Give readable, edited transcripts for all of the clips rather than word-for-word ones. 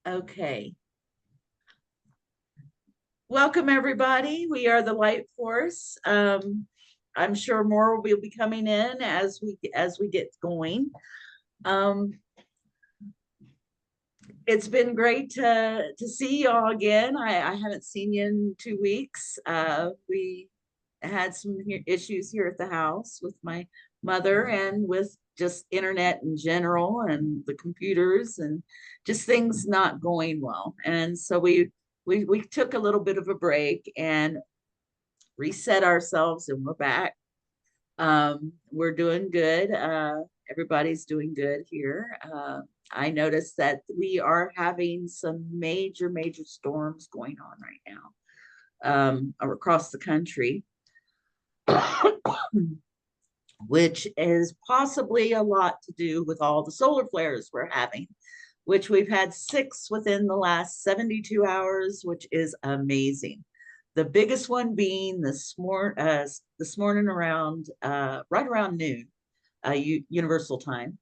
Okay. Welcome, everybody. We are the Light Force. I'm sure more will be coming in as we get going. Um, it's been great to see y'all again. I haven't seen you in 2 weeks. We had some issues here at the house with my mother and with just internet in general and the computers and just things not going well. And so we took a little bit of a break and reset ourselves, and we're back. We're doing good. Everybody's doing good here. I noticed that we are having some major storms going on right now across the country, which is possibly a lot to do with all the solar flares we're having, which we've had 6 within the last 72 hours, which is amazing. The biggest one being this morning around right around noon, Universal Time,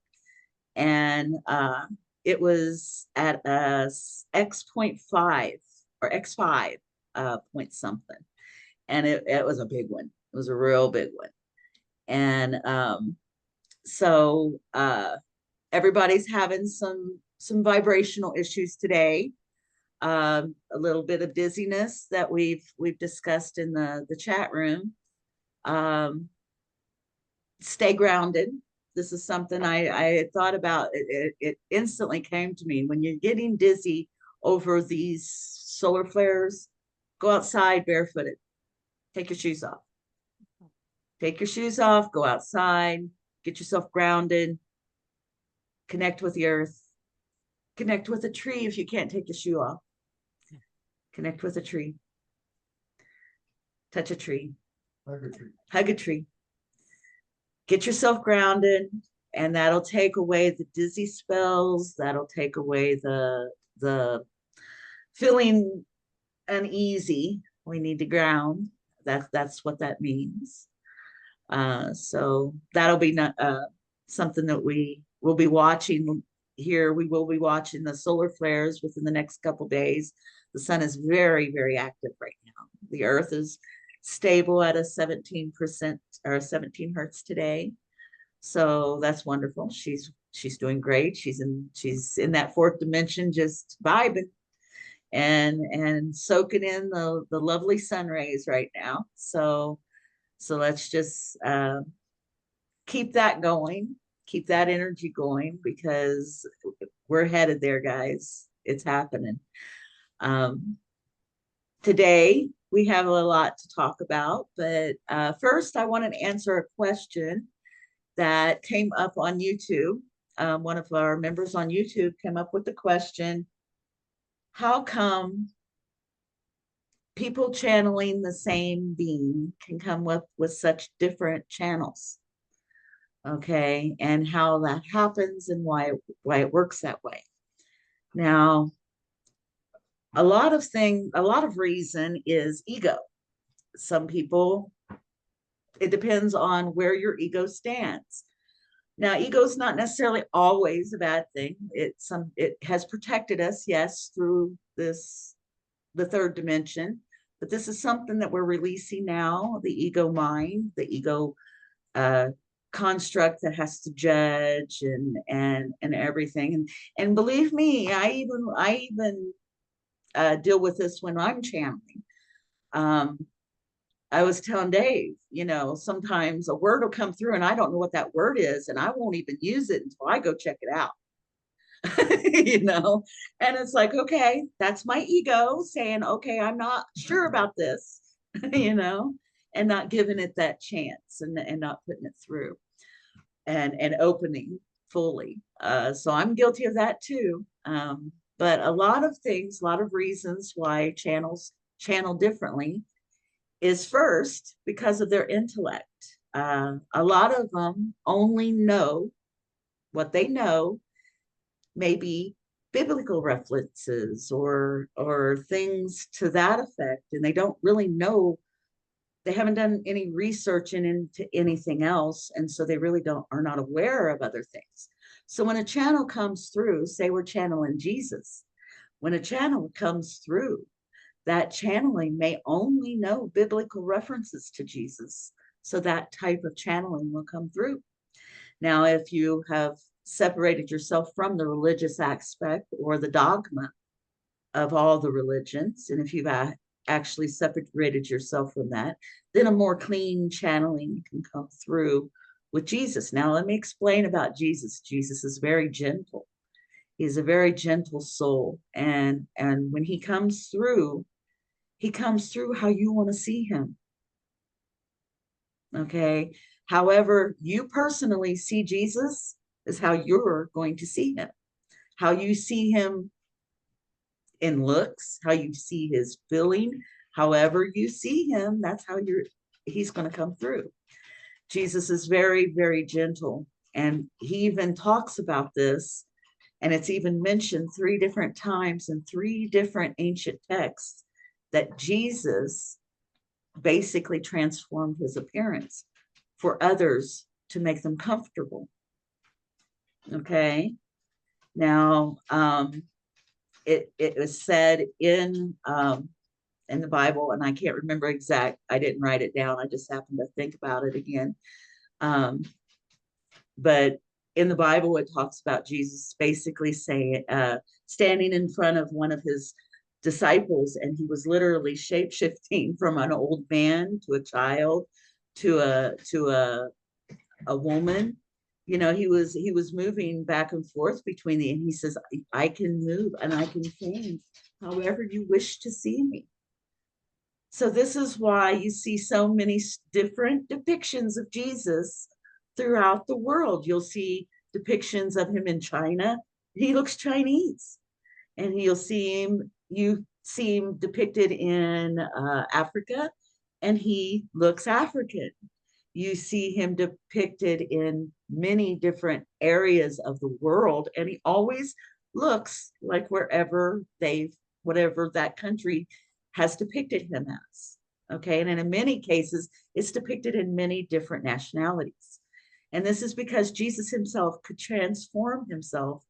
and it was at X.5 or X5 point something, and it was a big one. It was a real big one, and so everybody's having some vibrational issues today. A little bit of dizziness that we've discussed in the chat room. Stay grounded. This is something I thought about. It instantly came to me when you're getting dizzy over these solar flares. Go outside barefooted. Take your shoes off. Take your shoes off. Go outside. Get yourself grounded. Connect with the earth. Connect with a tree if you can't take your shoe off. Connect with a tree. Touch a tree. Hug a tree. Hug a tree. Get yourself grounded, and that'll take away the dizzy spells. That'll take away the feeling uneasy. We need to ground. That's what that means. So that'll be something that we will be watching here. We will be watching the solar flares within the next couple days. The sun is very active right now. The earth is stable at a 17% or 17 hertz today. So that's wonderful. She's doing great. She's in that fourth dimension, just vibing and soaking in the lovely sun rays right now. So let's just keep that going, keep that energy going, because we're headed there, guys. It's happening. Today, we have a lot to talk about, but first, I want to answer a question that came up on YouTube. One of our members on YouTube came up with the question, how come people channeling the same being can come up with such different channels? Okay, and how that happens and why it works that way. Now, a lot of reason is ego. Some people, it depends on where your ego stands. Now, ego is not necessarily always a bad thing. It has protected us, yes, through the third dimension, but this is something that we're releasing now, the ego mind, the ego construct that has to judge and everything. And believe me, I even deal with this when I'm channeling. I was telling Dave, sometimes a word will come through and I don't know what that word is, and I won't even use it until I go check it out. And it's like, okay, that's my ego saying, okay, I'm not sure about this, and not giving it that chance and not putting it through and opening fully. So I'm guilty of that too. But a lot of reasons why channels channel differently is first because of their intellect. A lot of them only know what they know, maybe biblical references or things to that effect, and they don't really know. They haven't done any research into anything else, and so they really are not aware of other things. So when a channel comes through, say we're channeling Jesus, When a channel comes through, that channeling may only know biblical references to Jesus. So that type of channeling will come through. Now, if you have separated yourself from the religious aspect or the dogma of all the religions, and if you've actually separated yourself from that, then a more clean channeling can come through with Jesus. Now, let me explain about Jesus. Jesus is very gentle. He's a very gentle soul. And when he comes through how you want to see him. Okay. However, you personally see Jesus is how you're going to see him. How you see him in looks, how you see his feeling, however you see him, that's how he's going to come through. Jesus is very, very gentle. And he even talks about this, and it's even mentioned 3 different times in 3 different ancient texts that Jesus basically transformed his appearance for others to make them comfortable. Okay. Now, it was said in the Bible, and I can't remember I didn't write it down. I just happened to think about it again. But in the Bible, it talks about Jesus basically saying, standing in front of one of his disciples, and he was literally shape-shifting from an old man to a child to a woman. You know, he was moving back and forth between and he says, I can move and I can change however you wish to see me. So this is why you see so many different depictions of Jesus throughout the world. You'll see depictions of him in China. He looks Chinese. And you see him depicted in Africa, and he looks African. You see him depicted in many different areas of the world, and he always looks like whatever that country has depicted him as. Okay, and in many cases, it's depicted in many different nationalities. And this is because Jesus himself could transform himself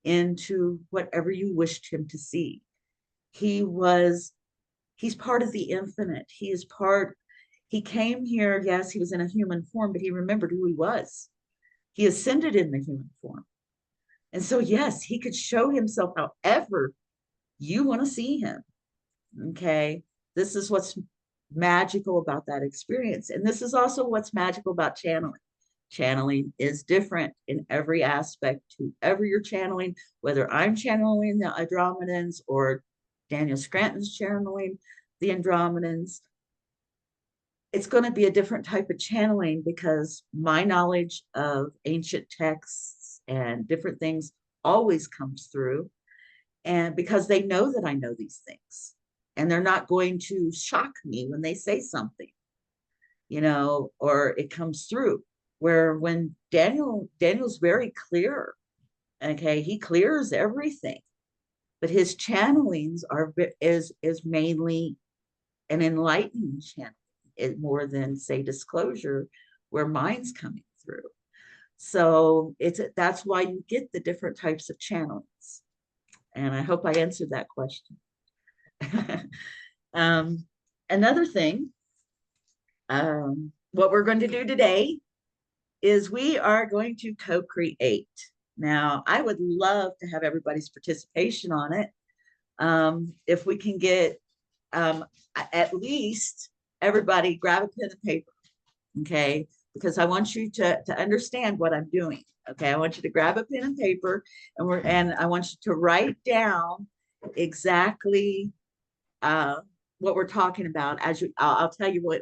into whatever you wished him to see. He's part of the infinite. He came here, yes, he was in a human form, but he remembered who he was. He ascended in the human form. And so, yes, he could show himself however you want to see him. Okay. This is what's magical about that experience. And this is also what's magical about channeling. Channeling is different in every aspect. Whoever you're channeling, whether I'm channeling the Andromedans or Daniel Scranton's channeling the Andromedans, it's going to be a different type of channeling because my knowledge of ancient texts and different things always comes through. And because they know that I know these things, and they're not going to shock me when they say something, or it comes through. Where when Daniel's very clear, okay, he clears everything, but his channelings is mainly an enlightening channel, more than say disclosure, where mine's coming through. So that's why you get the different types of channelings, and I hope I answered that question. Another thing, what we're going to do today is we are going to co-create. Now, I would love to have everybody's participation on it. If we can get at least everybody grab a pen and paper, okay? Because I want you to understand what I'm doing, okay? I want you to grab a pen and paper, and I want you to write down exactly what we're talking about. I'll tell you what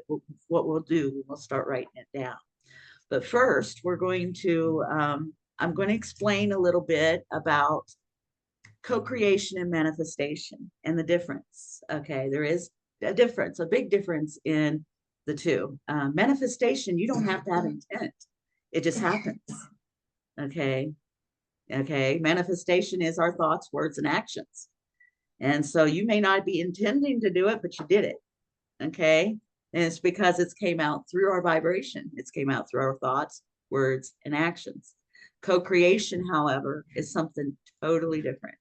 we'll do. We'll start writing it down. But first, I'm going to explain a little bit about co-creation and manifestation and the difference. Okay, there is a difference, a big difference in the two. Manifestation, you don't have to have intent. It just happens. Okay. Manifestation is our thoughts, words, and actions. And so you may not be intending to do it, but you did it. Okay. And it's because it's came out through our vibration. It's came out through our thoughts, words, and actions. Co-creation, however, is something totally different.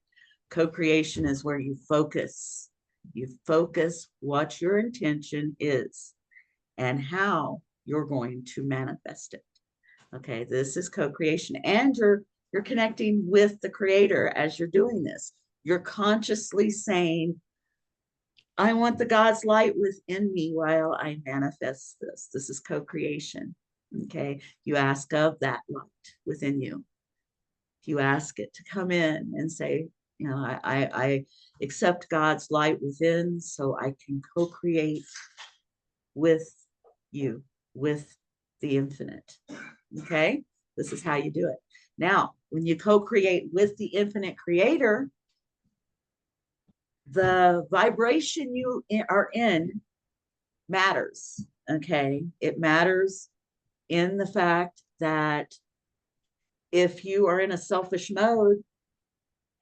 Co-creation is where you focus. You focus what your intention is and how you're going to manifest it. Okay, this is co-creation, and you're connecting with the creator as you're doing this. You're consciously saying, I want the God's light within me while I manifest this. This is co-creation. Okay, you ask of that light within you. You ask it to come in and say, you know, I accept God's light within so I can co-create with you, with the infinite. Okay, this is how you do it. Now, when you co-create with the infinite creator, the vibration you are in matters. Okay, it matters in the fact that if you are in a selfish mode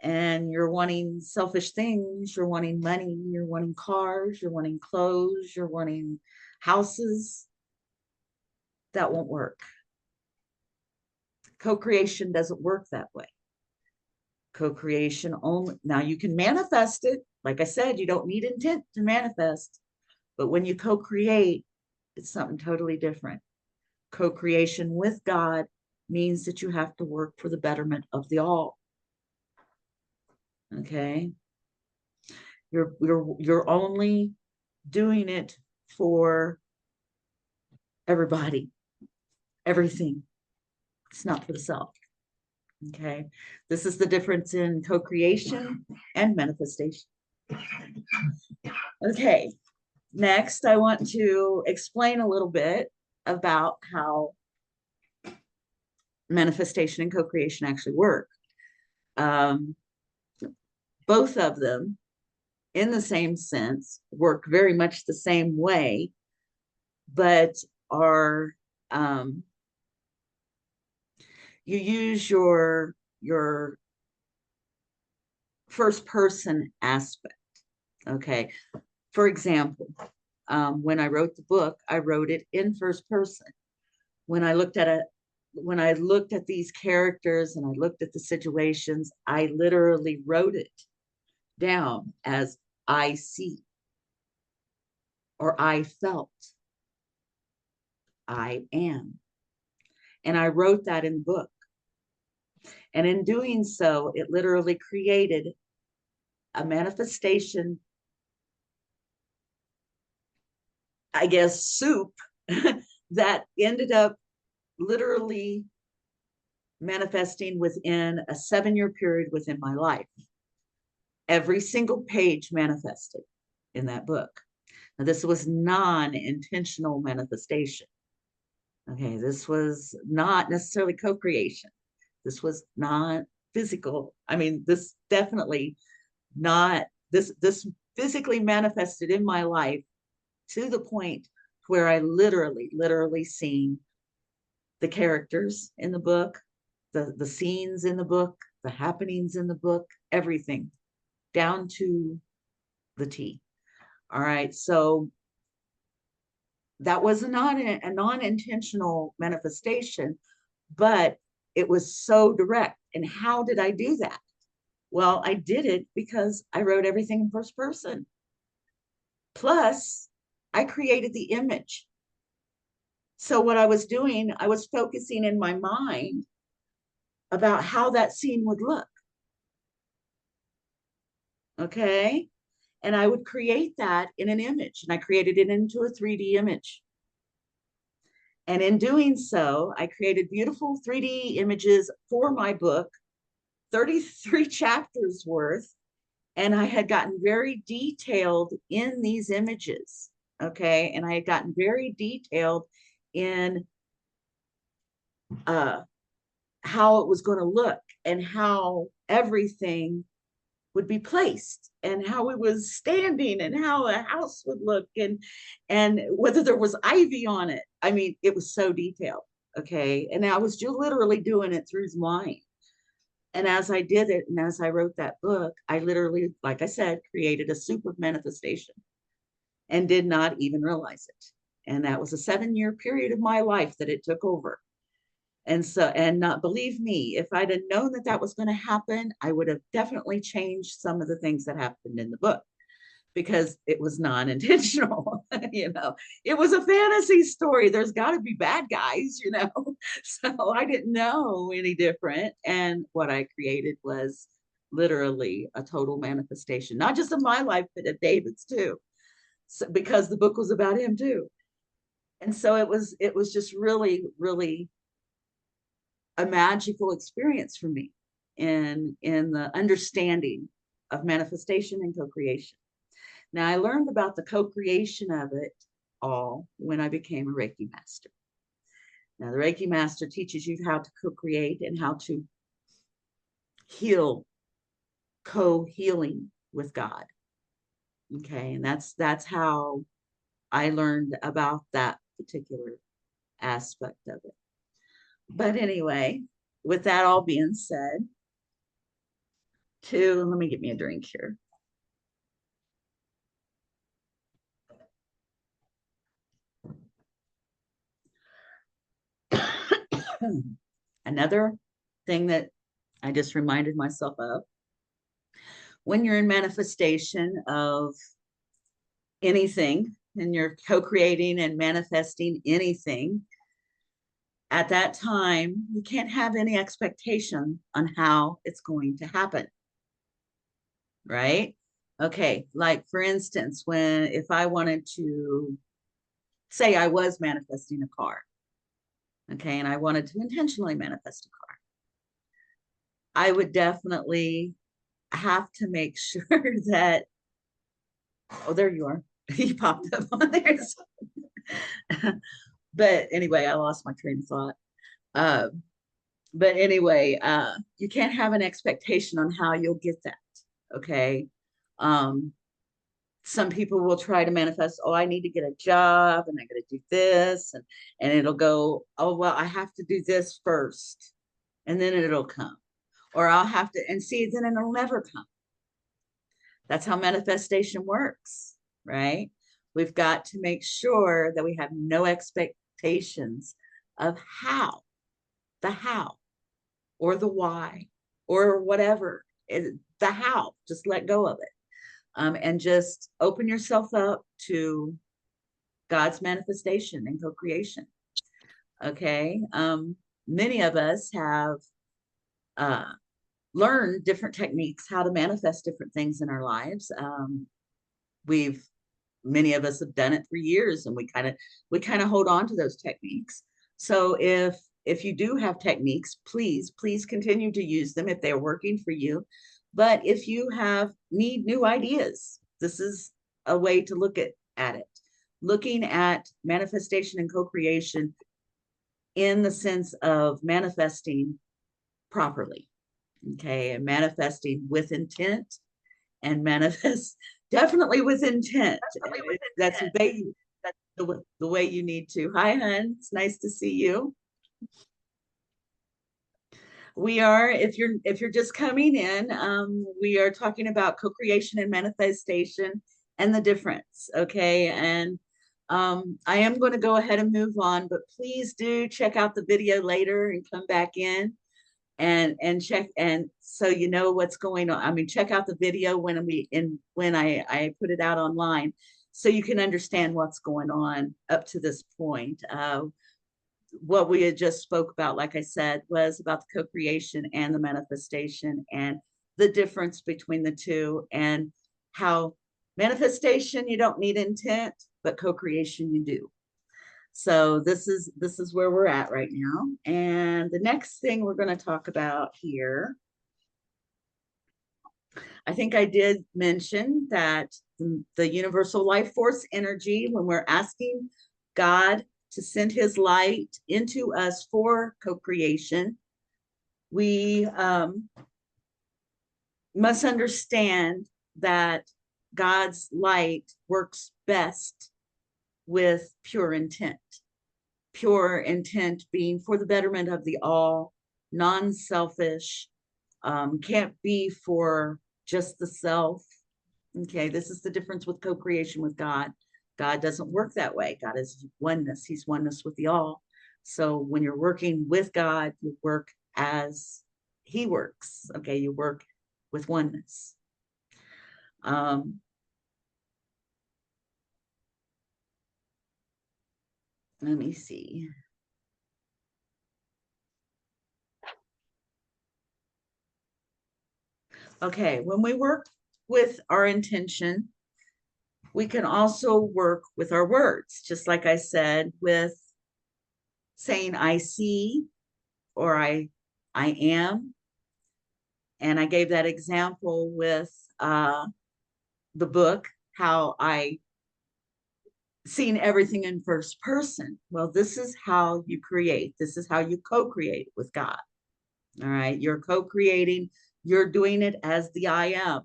and you're wanting selfish things, you're wanting money, you're wanting cars, you're wanting clothes, you're wanting houses, that won't work. Co-creation doesn't work that way. Co-creation only, now you can manifest it. Like I said, you don't need intent to manifest, but when you co-create, it's something totally different. Co-creation with God means that you have to work for the betterment of the all. Okay, you're only doing it for everybody, everything. It's not for the self. Okay, this is the difference in co-creation and manifestation. Okay, next I want to explain a little bit about how manifestation and co-creation actually work. Both of them, in the same sense, work very much the same way, but are you use your first person aspect. Okay, for example, when I wrote the book, I wrote it in first person. When I looked at these characters and I looked at the situations, I literally wrote it down as I see, or I felt, I am. And I wrote that in the book. And in doing so, it literally created a manifestation, I guess, soup that ended up literally manifesting within a 7-year period within my life. Every single page manifested in that book. Now, this was non-intentional manifestation. Okay, this was not necessarily co-creation. This was not physical. I mean, this definitely not, this physically manifested in my life to the point where I literally seen the characters in the book, the scenes in the book, the happenings in the book, everything down to the T. All right, so that was a non-intentional manifestation, but it was so direct. And how did I do that? Well, I did it because I wrote everything in first person. Plus, I created the image. So what I was doing, I was focusing in my mind about how that scene would look. Okay. And I would create that in an image, and I created it into a 3D image. And in doing so, I created beautiful 3D images for my book, 33 chapters worth. And I had gotten very detailed in these images. Okay. And I had gotten very detailed in how it was going to look and how everything would be placed and how it was standing and how a house would look and whether there was ivy on it. I mean, it was so detailed. Okay. And I was just literally doing it through his mind. And as I did it, and as I wrote that book, I literally, like I said, created a soup of manifestation and did not even realize it. And that was a 7-year period of my life that it took over. And so, and not believe me, if I'd have known that that was going to happen, I would have definitely changed some of the things that happened in the book because it was non-intentional. It was a fantasy story. There's got to be bad guys. So I didn't know any different. And what I created was literally a total manifestation, not just of my life, but of David's too. So, because the book was about him too. And so it was just really, really a magical experience for me in the understanding of manifestation and co-creation. Now, I learned about the co-creation of it all when I became a Reiki master. Now, the Reiki master teaches you how to co-create and how to heal, co-healing with God. Okay, and that's how I learned about that particular aspect of it. But anyway, with that all being said, let me get me a drink here. Another thing that I just reminded myself of, when you're in manifestation of anything and you're co-creating and manifesting anything, at that time, you can't have any expectation on how it's going to happen, right? Okay, like for instance, if I wanted to say I was manifesting a car, okay, and I wanted to intentionally manifest a car, I would definitely have to make sure that, oh, there you are. You popped up on there. But anyway, I lost my train of thought. Uh, but anyway, you can't have an expectation on how you'll get that. Okay. Um, some people will try to manifest, oh, I need to get a job and I got to do this. And it'll go, oh, well, I have to do this first and then it'll come. Or I'll have to, and see, then it'll never come. That's how manifestation works, right? We've got to make sure that we have no expectations of the how, or the why, or whatever. The how, just let go of it. And just open yourself up to God's manifestation and co-creation. Okay. Many of us have learned different techniques how to manifest different things in our lives. Many of us have done it for years, and we kind of hold on to those techniques. So if you do have techniques, please continue to use them if they're working for you. But if you need new ideas, this is a way to look at it. Looking at manifestation and co-creation in the sense of manifesting properly, okay, and manifesting with intent, and manifest definitely with intent. That's the way you need to. Hi, hun. It's nice to see you. We are, if you're just coming in, we are talking about co-creation and manifestation and the difference. Okay. And I am going to go ahead and move on, but please do check out the video later and come back in and check, and so you know what's going on. I mean, check out the video when I put it out online, so you can understand what's going on up to this point. What we had just spoke about, like I said, was about the co-creation and the manifestation and the difference between the two, and how manifestation, you don't need intent, but co-creation you do. So this is where we're at right now. And the next thing we're going to talk about here, I think I did mention that the universal life force energy, when we're asking God to send his light into us for co-creation, we must understand that God's light works best with pure intent being for the betterment of the all, non-selfish, can't be for just the self. Okay, this is the difference with co-creation with God. God doesn't work that way. God is oneness. He's oneness with the all. So when you're working with God, you work as he works. Okay, you work with oneness. Let me see. Okay, when we work with our intention, we can also work with our words, just like I said, with saying I see or I am. And I gave that example with the book, how I seen everything in first person. Well, this is how you create. This is how you co-create with God. All right. You're co-creating. You're doing it as the I am.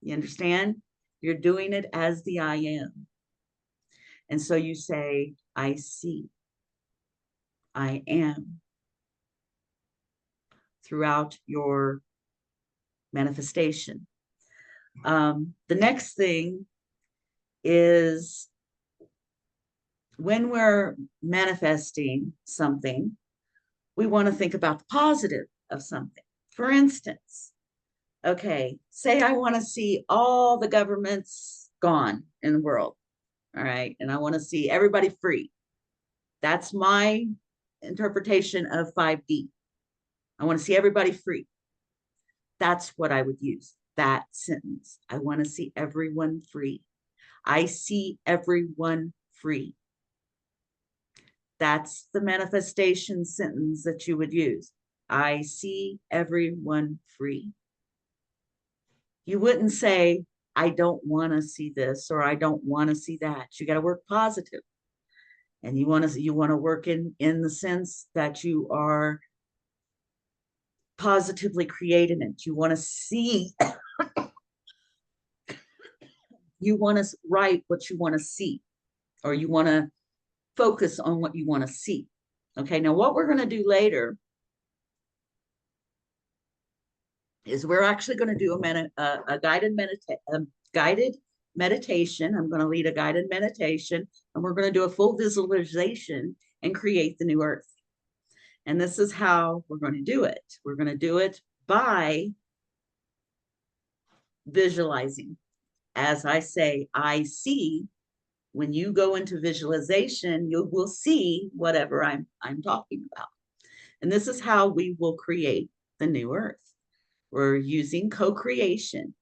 You understand? You're doing it as the I am. And so you say, I see, I am throughout your manifestation. The next thing is when we're manifesting something, we want to think about the positive of something. For instance, okay, say I want to see all the governments gone in the world. All right. And I want to see everybody free. That's my interpretation of 5D. I want to see everybody free. That's what I would use, that sentence. I want to see everyone free. I see everyone free. That's the manifestation sentence that you would use. I see everyone free. You wouldn't say, I don't want to see this or I don't want to see that. You got to work positive. And you want to work in the sense that you are positively creating it. You want to see, you want to write what you want to see, or you want to focus on what you want to see. Okay, now what we're going to do later is we're actually going to do a guided meditation. I'm going to lead a guided meditation, and we're going to do a full visualization and create the new earth. And this is how we're going to do it. We're going to do it by visualizing. As I say, I see. When you go into visualization, you will see whatever I'm talking about. And this is how we will create the new earth. We're using co-creation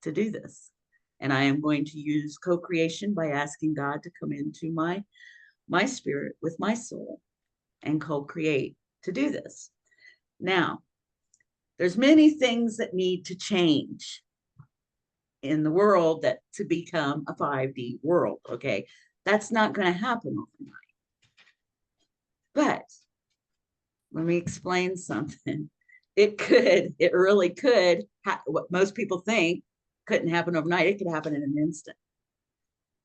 to do this. And I am going to use co-creation by asking God to come into my spirit with my soul and co-create to do this. Now, there's many things that need to change in the world that to become a 5D world, okay? That's not going to happen overnight. But let me explain something. It really could, what most people think couldn't happen overnight, it could happen in an instant.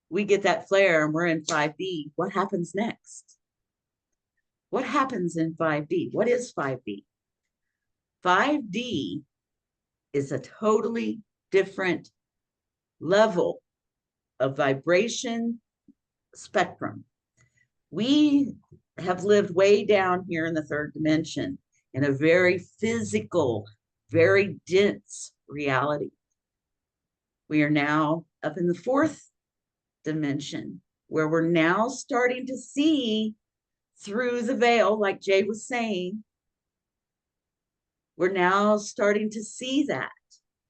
We get that flare and we're in 5D. What happens next? What happens in 5D? What is 5D? 5D is a totally different level of vibration spectrum. We have lived way down here in the third dimension in a very physical, very dense reality. We are now up in the fourth dimension, where we're now starting to see through the veil, like Jay was saying. We're now starting to see that.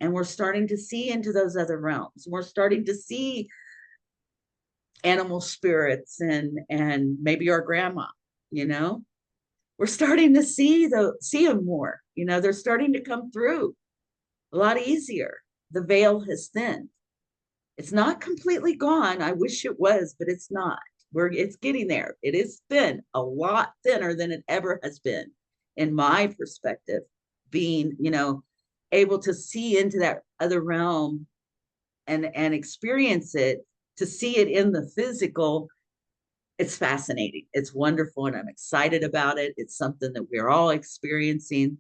And we're starting to see into those other realms. We're starting to see animal spirits and maybe our grandma, you know. We're starting to see them more. You know, they're starting to come through a lot easier. The veil has thinned. It's not completely gone. I wish it was, but it's not. It's getting there. It is thin, a lot thinner than it ever has been, in my perspective, being, you know, able to see into that other realm and experience it, to see it in the physical. It's fascinating. It's wonderful, and I'm excited about it. It's something that we're all experiencing.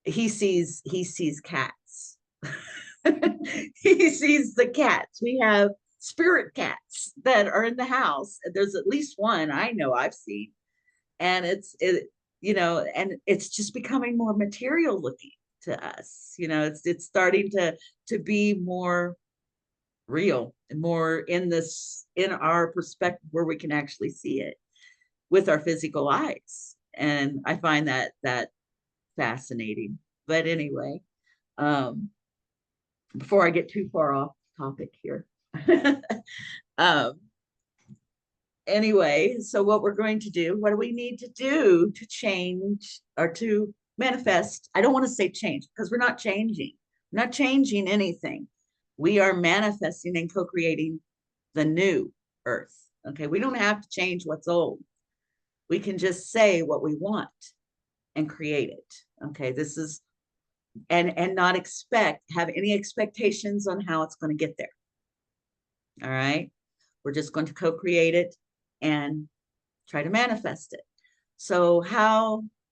He sees cats. He sees the cats. We have spirit cats that are in the house. There's at least one I know I've seen, and and it's just becoming more material looking to us. It's starting to be more real and more in our perspective where we can actually see it with our physical eyes. And I find that fascinating. But anyway, before I get too far off topic here. um, anyway, so what we're going to do, what do we need to do to change or to manifest? I don't want to say change because we're not changing. We're not changing anything. We are manifesting and co-creating the new earth. Okay, we don't have to change what's old. We can just say what we want and create it. Okay, this is and not have any expectations on how it's going to get there. All right, we're just going to co-create it and try to manifest it. So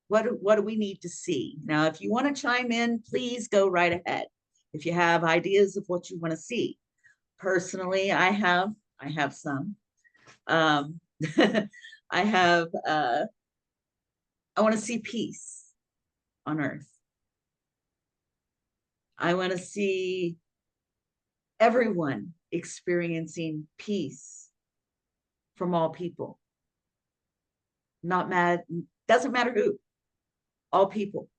what do we need to see? Now, if you want to chime in, please go right ahead. If you have ideas of what you want to see. Personally, I have some. I have I want to see peace on earth. I want to see everyone experiencing peace from all people. Not mad, doesn't matter who, all people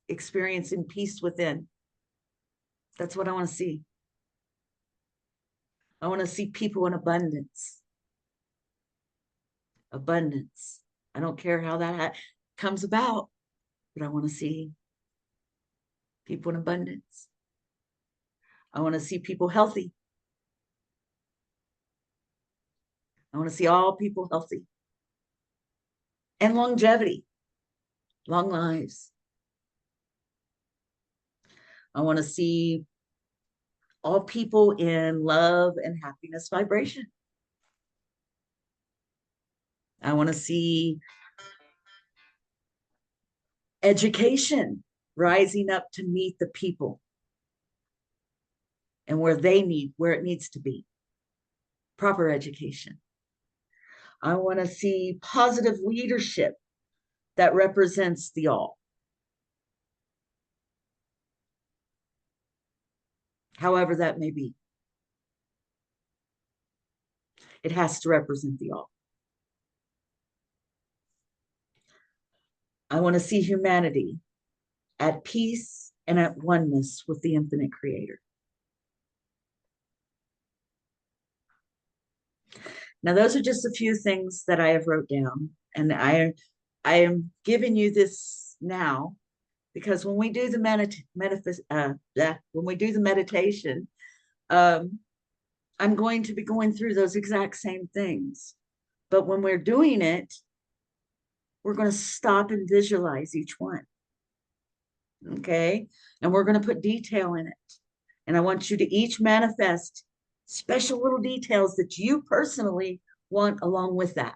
experiencing peace within. That's what I want to see. I want to see people in abundance. Abundance. I don't care how that comes about, but I want to see people in abundance. I want to see people healthy. I want to see all people healthy. And longevity, long lives. I want to see all people in love and happiness vibration. I want to see education rising up to meet the people and where it needs to be. Proper education. I want to see positive leadership that represents the all. However that may be. It has to represent the all. I want to see humanity at peace and at oneness with the infinite creator. Now, those are just a few things that I have wrote down, and I am giving you this now because when we do the meditation, I'm going to be going through those exact same things. But when we're doing it, we're going to stop and visualize each one. Okay, and we're going to put detail in it, and I want you to each manifest special little details that you personally want along with that,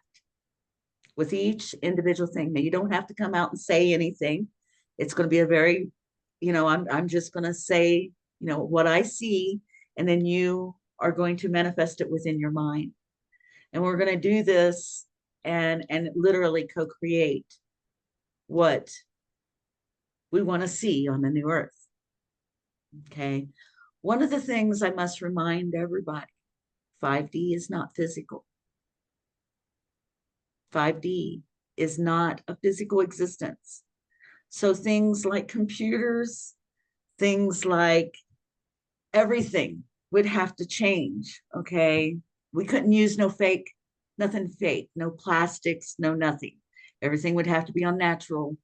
with each individual thing. Now, you don't have to come out and say anything. It's going to be a very, I'm just going to say, what I see, and then you are going to manifest it within your mind. And we're going to do this and literally co-create what we want to see on the new earth. Okay. One of the things I must remind everybody, 5D is not physical. 5D is not a physical existence. So things like computers, things like everything would have to change, okay? We couldn't use nothing fake, no plastics, no nothing. Everything would have to be on natural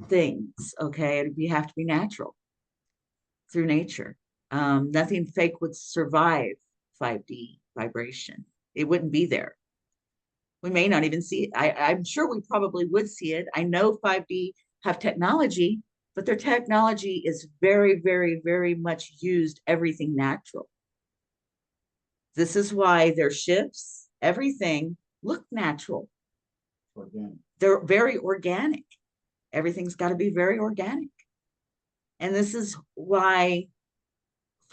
things, okay? It'd have to be natural through nature. Nothing fake would survive 5D vibration. It wouldn't be there. We may not even see it. I'm sure we probably would see it. I know 5D have technology, but their technology is very, very, very much used everything natural. This is why their ships, everything look natural. Organic. They're very organic. Everything's got to be very organic. And this is why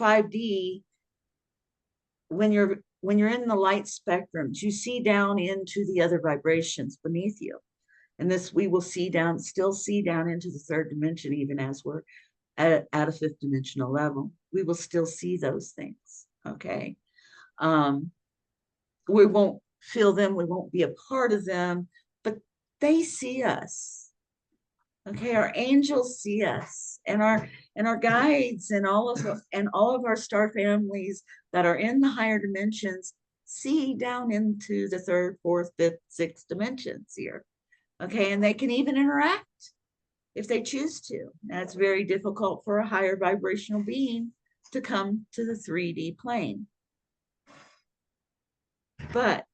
5D, when you're in the light spectrums, you see down into the other vibrations beneath you. And this we will still see down into the third dimension, even as we're at a fifth dimensional level. We will still see those things. Okay. We won't feel them, we won't be a part of them, but they see us. Okay, our angels see us, and our guides, and all of our star families that are in the higher dimensions see down into the third, fourth, fifth, sixth dimensions here. Okay, and they can even interact if they choose to. Now, it's very difficult for a higher vibrational being to come to the 3D plane. But,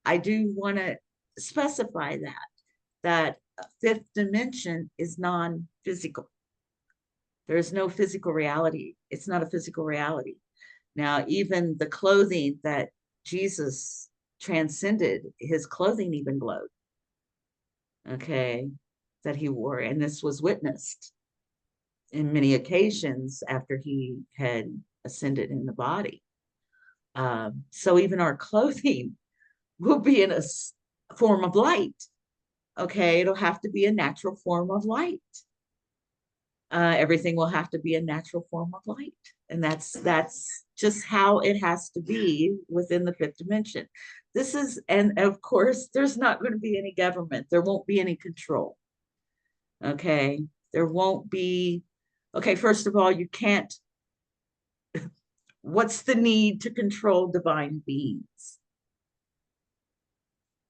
I do want to specify that fifth dimension is non-physical. There is no physical reality. It's not a physical reality. Now, even the clothing that Jesus transcended, his clothing even glowed. Okay, that he wore. And this was witnessed in many occasions after he had ascended in the body. So even our clothing will be in a form of light. Okay, it'll have to be a natural form of light. Everything will have to be a natural form of light. And that's just how it has to be within the fifth dimension. And of course, there's not going to be any government. There won't be any control. Okay, there won't be. Okay, first of all, you can't. What's the need to control divine beings?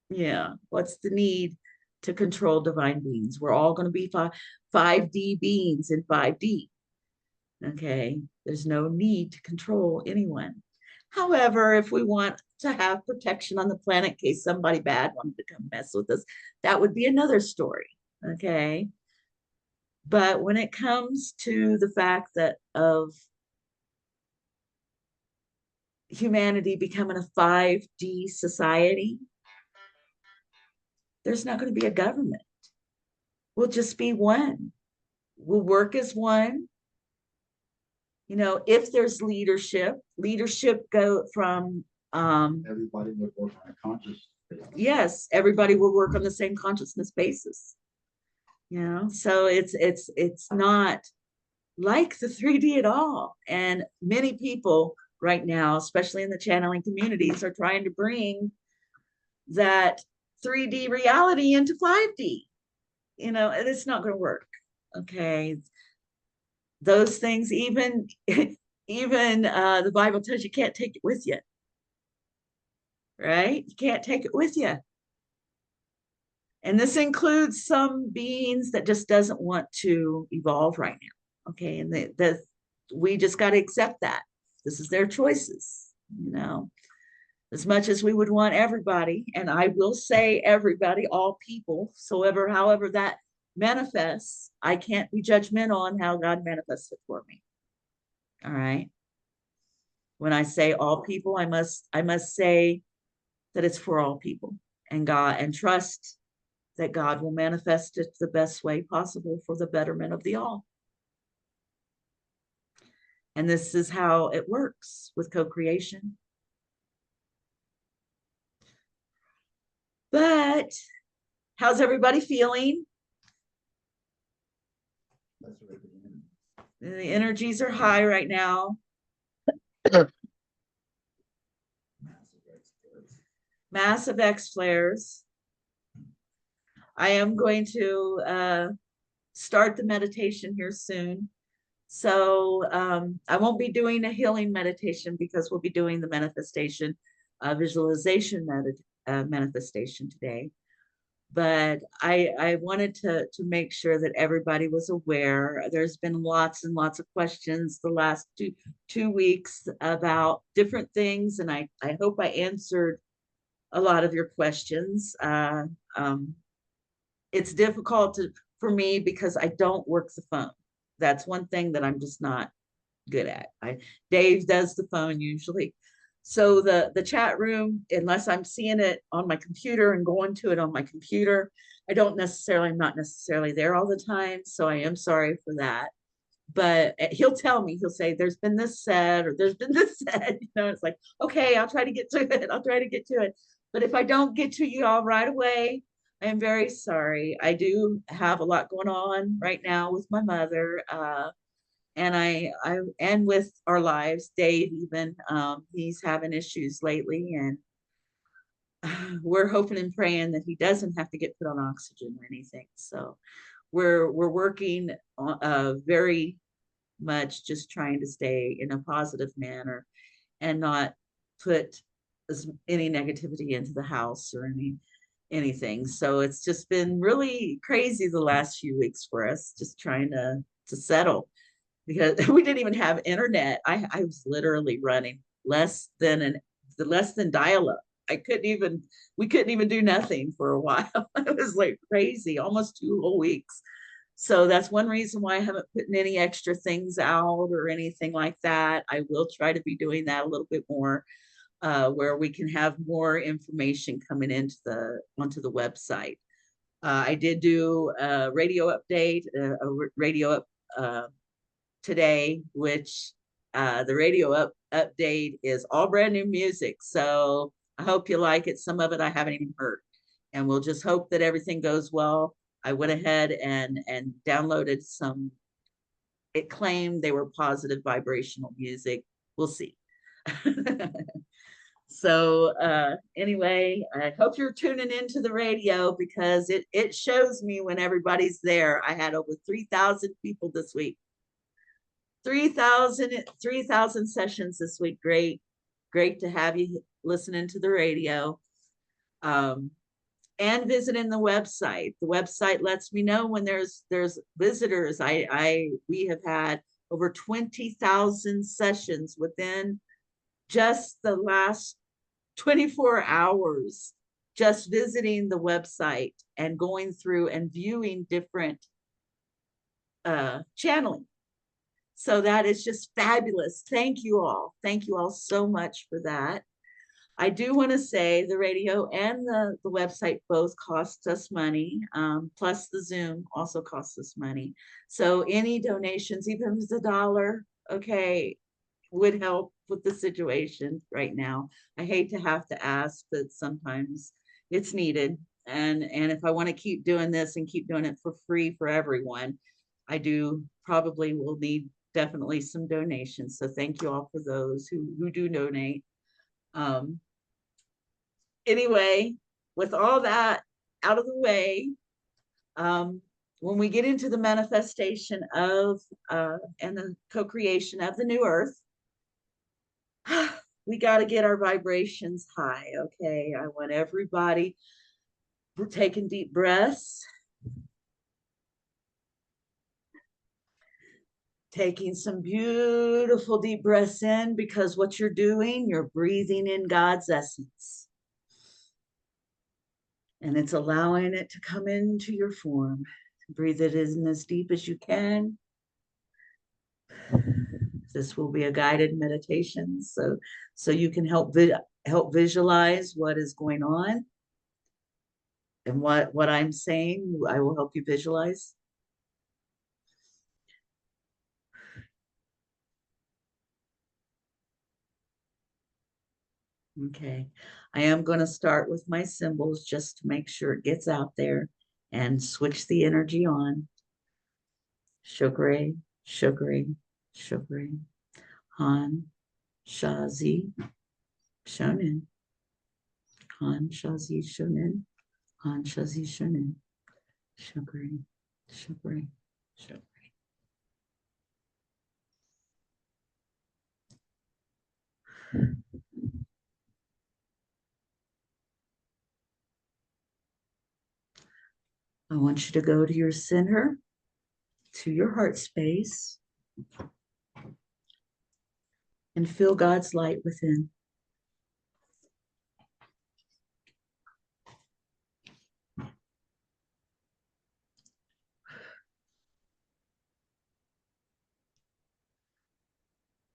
Yeah, what's the need to control divine beings? We're all going to be 5D beings in 5D. Okay, there's no need to control anyone. However, if we want to have protection on the planet in case somebody bad wanted to come mess with us, that would be another story. Okay, but when it comes to the fact that of humanity becoming a 5D society, there's not going to be a government. We'll just be one. We'll work as one. If there's leadership go from everybody would work on a conscious basis. Yes, everybody will work on the same consciousness basis. So it's not like the 3D at all. And many people right now, especially in the channeling communities, are trying to bring that 3D reality into 5D. It's not going to work. Okay. Those things, even the Bible tells you can't take it with you. Right? You can't take it with you. And this includes some beings that just doesn't want to evolve right now. Okay. And we just got to accept that. This is their choices, as much as we would want everybody. And I will say everybody, all people, however that manifests, I can't be judgmental on how God manifests it for me. All right. When I say all people, I must say that it's for all people, and God, and trust that God will manifest it the best way possible for the betterment of the all. And this is how it works with co-creation. But how's everybody feeling? The energies are high right now. Massive X flares. I am going to start the meditation here soon. So I won't be doing a healing meditation because we'll be doing the manifestation, visualization manifestation today. But I wanted to make sure that everybody was aware. There's been lots and lots of questions the last two weeks about different things, and I hope I answered a lot of your questions. It's difficult for me because I don't work the phone. That's one thing that I'm just not good at. Dave does the phone usually. So the chat room, unless I'm seeing it on my computer and going to it on my computer, I'm not necessarily there all the time. So I am sorry for that. but he'll tell me, he'll say, there's been this said, or there's been this said, it's like, okay, I'll try to get to it. I'll try to get to it. But if I don't get to you all right away, I am very sorry. I do have a lot going on right now with my mother. And and with our lives, Dave, even, he's having issues lately, and we're hoping and praying that he doesn't have to get put on oxygen or anything. So we're working very much just trying to stay in a positive manner and not put any negativity into the house or anything. So it's just been really crazy the last few weeks for us, just trying to settle, because we didn't even have internet. I was literally running less than dial-up. I couldn't even we couldn't even do nothing for a while. It was like crazy, almost 2 whole weeks. So that's one reason why I haven't put any extra things out or anything like that. I will try to be doing that a little bit more, where we can have more information coming into onto the website. I did do a radio update, radio up today, which the radio update is all brand new music. So I hope you like it. Some of it I haven't even heard, and we'll just hope that everything goes well. I went ahead and downloaded some. It claimed they were positive vibrational music. We'll see. So anyway, I hope you're tuning into the radio, because it shows me when everybody's there. I had over 3,000 people this week. 3,000 sessions this week. Great to have you listening to the radio. And visiting the website. The website lets me know when there's visitors. We have had over 20,000 sessions within just the last 24 hours, just visiting the website and going through and viewing different channeling. So that is just fabulous. Thank you all. Thank you all so much for that. I do want to say the radio and the website both cost us money, plus the Zoom also costs us money. So any donations, even if it's $1, okay, would help with the situation right now. I hate to have to ask, but sometimes it's needed. And if I want to keep doing this and keep doing it for free for everyone, I do probably will need definitely some donations. So thank you all for those who do donate. Anyway, with all that out of the way, when we get into the manifestation of and the co-creation of the new earth, we got to get our vibrations high. Okay, I want everybody taking deep breaths, taking some beautiful deep breaths in, because what you're doing, you're breathing in God's essence. And it's allowing it to come into your form. Breathe it in as deep as you can. This will be a guided meditation, so you can help visualize what is going on, and what I'm saying. I will help you visualize. Okay, I am going to start with my symbols just to make sure it gets out there and switch the energy on. Shukri, Shukri, Shukri, Han, Shazi, Shonin, Han, Shazi, Shonin, Han, Shazi, Shonin, Shukri, Shukri, Shukri. I want you to go to your center, to your heart space, and feel God's light within.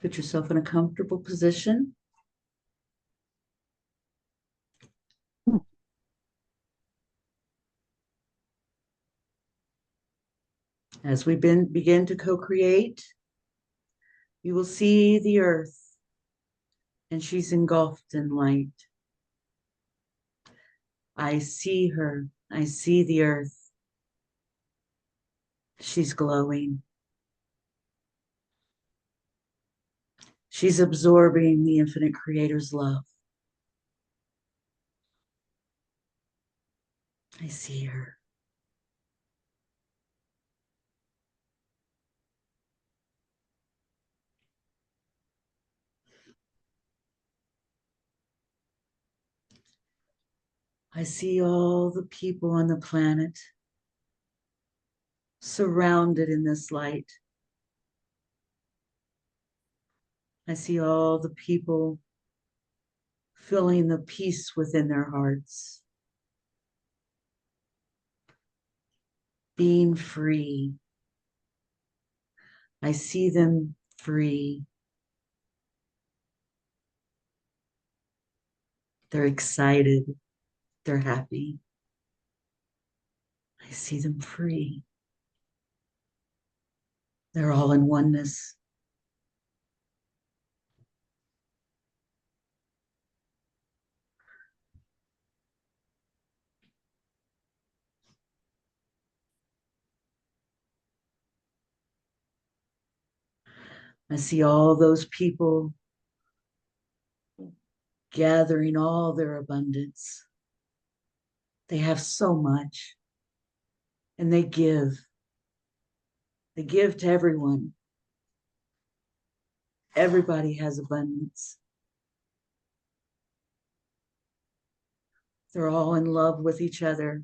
Put yourself in a comfortable position. As we begin to co-create, you will see the earth, and she's engulfed in light. I see her. I see the earth. She's glowing. She's absorbing the infinite creator's love. I see her. I see all the people on the planet surrounded in this light. I see all the people feeling the peace within their hearts, being free. I see them free. They're excited. They're happy. I see them free. They're all in oneness. I see all those people gathering all their abundance. They have so much, and they give. They give to everyone. Everybody has abundance. They're all in love with each other,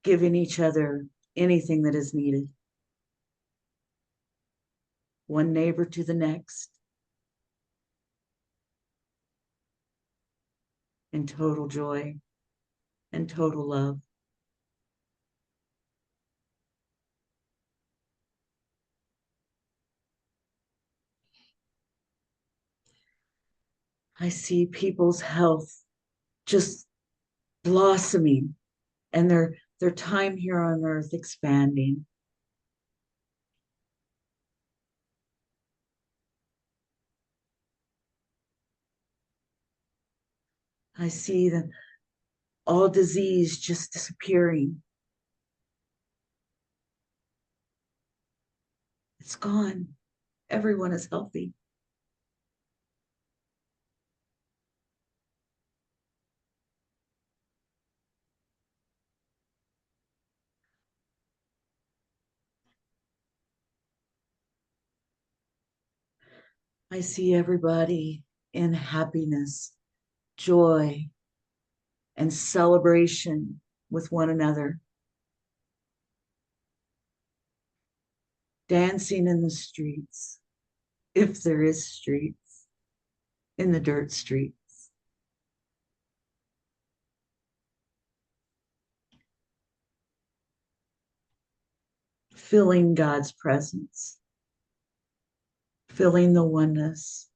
giving each other anything that is needed. One neighbor to the next, in total joy and total love. I see people's health just blossoming and their time here on earth expanding. I see them all disease just disappearing. It's gone. Everyone is healthy. I see everybody in happiness, joy, and celebration with one another, dancing in the streets, if there is streets, in the dirt streets, feeling God's presence, feeling the oneness,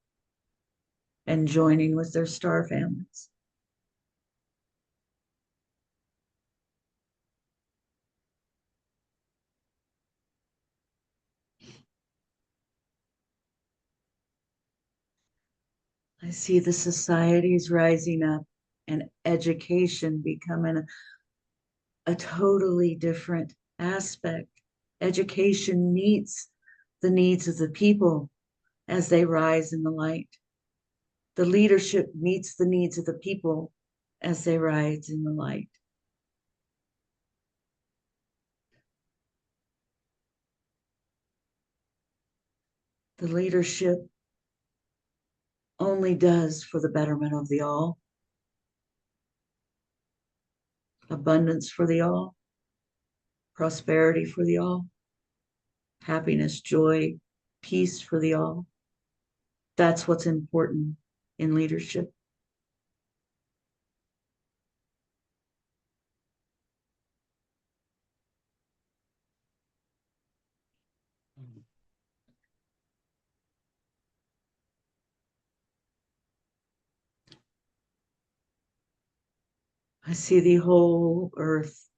and joining with their star families. I see the societies rising up and education becoming a totally different aspect. Education meets the needs of the people as they rise in the light. The leadership meets the needs of the people as they rise in the light. The leadership only does for the betterment of the all, abundance for the all, prosperity for the all, happiness, joy, peace for the all. That's what's important in leadership. I see the whole earth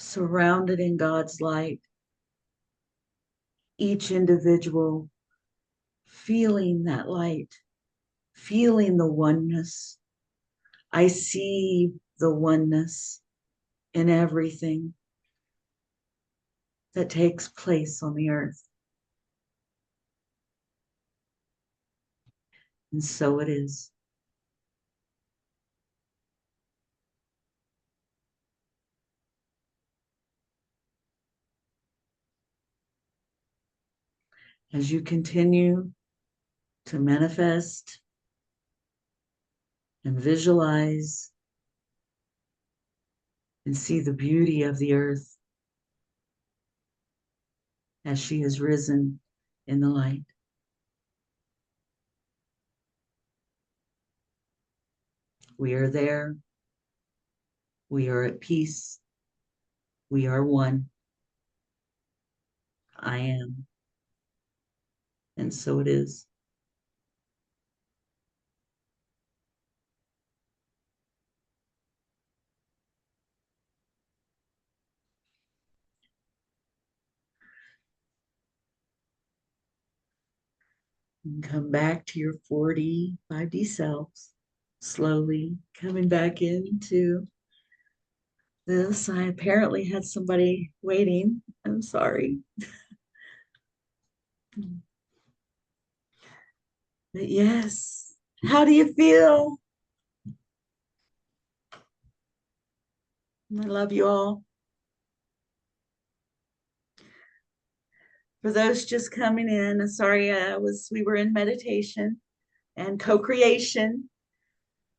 surrounded in God's light, each individual feeling that light, feeling the oneness. I see the oneness in everything that takes place on the earth. And so it is. As you continue to manifest and visualize and see the beauty of the earth as she has risen in the light. We are there. We are at peace. We are one. I am. And so it is. And come back to your 4D, 5D selves, slowly coming back into this. I apparently had somebody waiting. I'm sorry. But yes, how do you feel? I love you all. For those just coming in, sorry, we were in meditation and co-creation.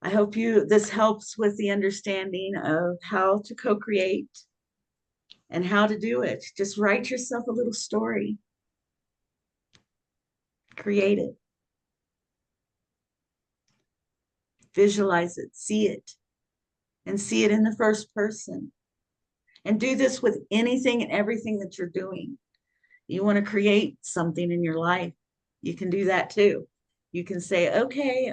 I hope this helps with the understanding of how to co-create and how to do it. Just write yourself a little story. Create it. Visualize it, see it, and see it in the first person. And do this with anything and everything that you're doing. You want to create something in your life, you can do that too. You can say, okay,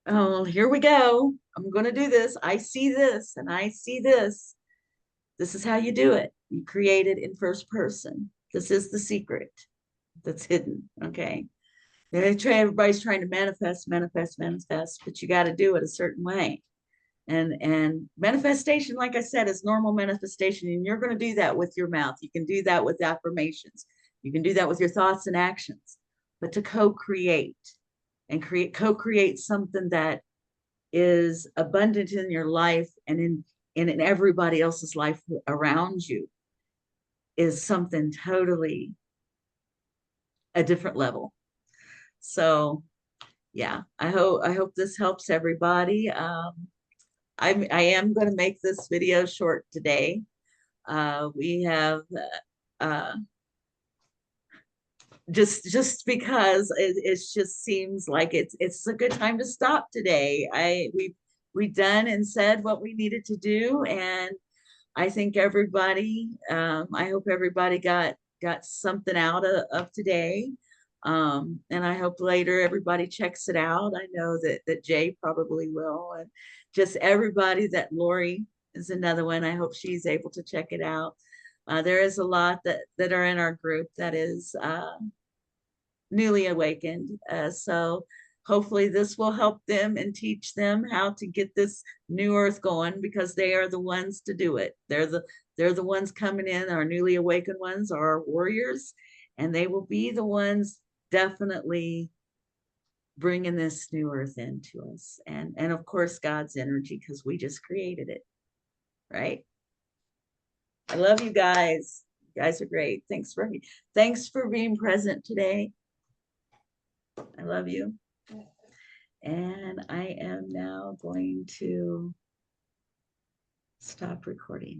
oh, here we go. I'm going to do this. I see this and I see this. This is how you do it. You create it in first person. This is the secret that's hidden. Okay. Everybody's trying to manifest, but you got to do it a certain way. And manifestation, like I said, is normal manifestation. And you're going to do that with your mouth. You can do that with affirmations. You can do that with your thoughts and actions. But to co-create and co-create something that is abundant in your life and in everybody else's life around you is something totally a different level. So yeah, I hope this helps everybody. I am going to make this video short today. We have just because it just seems like it's a good time to stop today. We done and said what we needed to do, and I think everybody. I hope everybody got something out of today. And I hope later everybody checks it out. I know that Jay probably will, and just everybody. That Lori is another one. I hope she's able to check it out. There is a lot that are in our group that is newly awakened. So hopefully this will help them and teach them how to get this new earth going, because they are the ones to do it. They're the ones coming in. Our newly awakened ones are our warriors, and they will be the ones definitely bringing this new earth into us. And of course, God's energy, because we just created it, right? I love you guys. You guys are great. Thanks for being present today. I love you. And I am now going to stop recording.